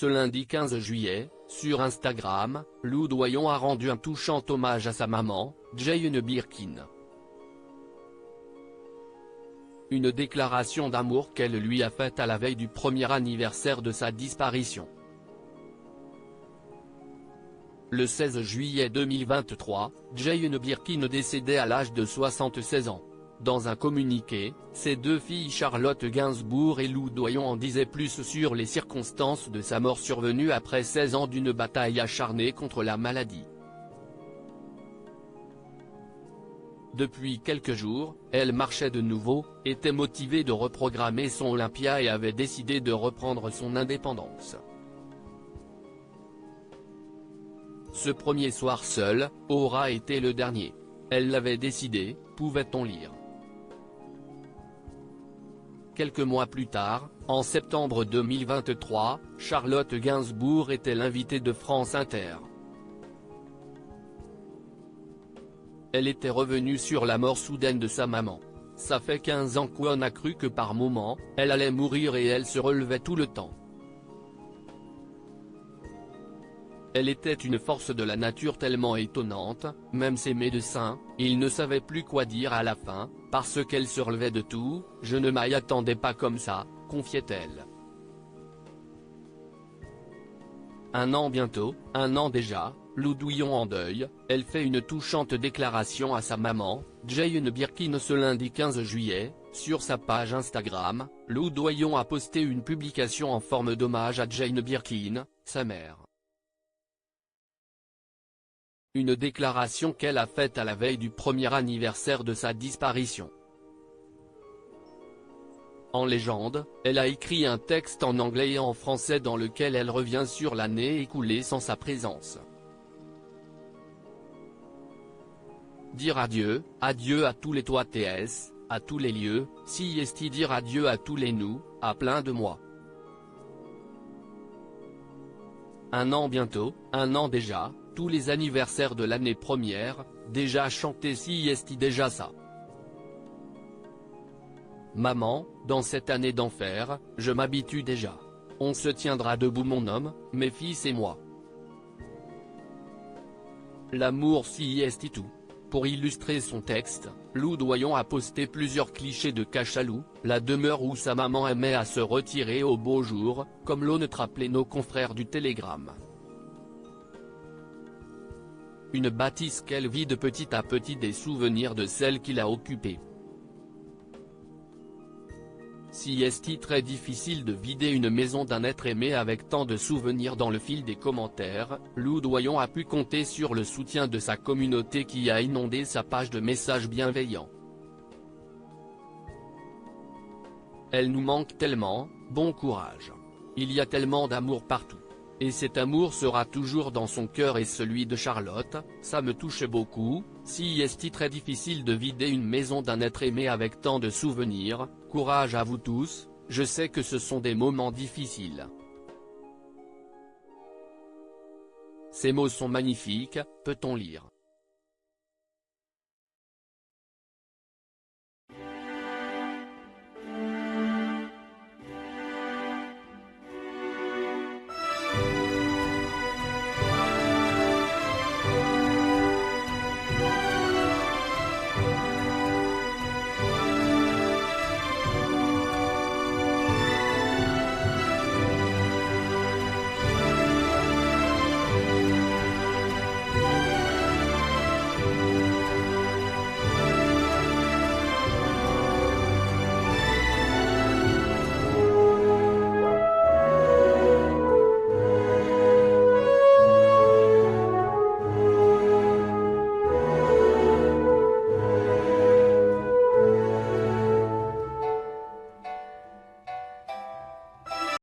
Ce lundi 15 juillet, sur Instagram, Lou Doyon a rendu un touchant hommage à sa maman, Jane Birkin. Une déclaration d'amour qu'elle lui a faite à la veille du premier anniversaire de sa disparition. Le 16 juillet 2023, Jane Birkin décédait à l'âge de 76 ans. Dans un communiqué, ses deux filles Charlotte Gainsbourg et Lou Doyon en disaient plus sur les circonstances de sa mort survenue après 16 ans d'une bataille acharnée contre la maladie. Depuis quelques jours, elle marchait de nouveau, était motivée de reprogrammer son Olympia et avait décidé de reprendre son indépendance. Ce premier soir seul, aura été le dernier. Elle l'avait décidé, pouvait-on lire. Quelques mois plus tard, en septembre 2023, Charlotte Gainsbourg était l'invitée de France Inter. Elle était revenue sur la mort soudaine de sa maman. Ça fait 15 ans qu'on a cru que par moments, elle allait mourir et elle se relevait tout le temps. Elle était une force de la nature tellement étonnante, même ses médecins, ils ne savaient plus quoi dire à la fin, parce qu'elle se relevait de tout, je ne m'y attendais pas comme ça, confiait-elle. Un an bientôt, un an déjà, Lou Doyon en deuil, elle fait une touchante déclaration à sa maman, Jane Birkin ce lundi 15 juillet, sur sa page Instagram, Lou Doyon a posté une publication en forme d'hommage à Jane Birkin, sa mère. Une déclaration qu'elle a faite à la veille du premier anniversaire de sa disparition. En légende, elle a écrit un texte en anglais et en français dans lequel elle revient sur l'année écoulée sans sa présence. Dire adieu, adieu à tous les toi TS, à tous les lieux, si est dire adieu à tous les nous, à plein de moi. Un an bientôt, un an déjà, tous les anniversaires de l'année première, déjà chanté si est déjà ça. Maman, dans cette année d'enfer, je m'habitue déjà. On se tiendra debout mon homme, mes fils et moi. L'amour si est tout. Pour illustrer son texte, Lou Doyon a posté plusieurs clichés de Cachalou, la demeure où sa maman aimait à se retirer au beau jour, comme l'ont rappelé nos confrères du Télégramme. Une bâtisse qu'elle vide petit à petit des souvenirs de celle qui l'a occupée. Si est très difficile de vider une maison d'un être aimé avec tant de souvenirs. Dans le fil des commentaires, Lou Doyon a pu compter sur le soutien de sa communauté qui a inondé sa page de messages bienveillants. Elle nous manque tellement, bon courage. Il y a tellement d'amour partout. Et cet amour sera toujours dans son cœur et celui de Charlotte, ça me touche beaucoup, si est très difficile de vider une maison d'un être aimé avec tant de souvenirs, courage à vous tous, je sais que ce sont des moments difficiles. Ces mots sont magnifiques, peut-on lire.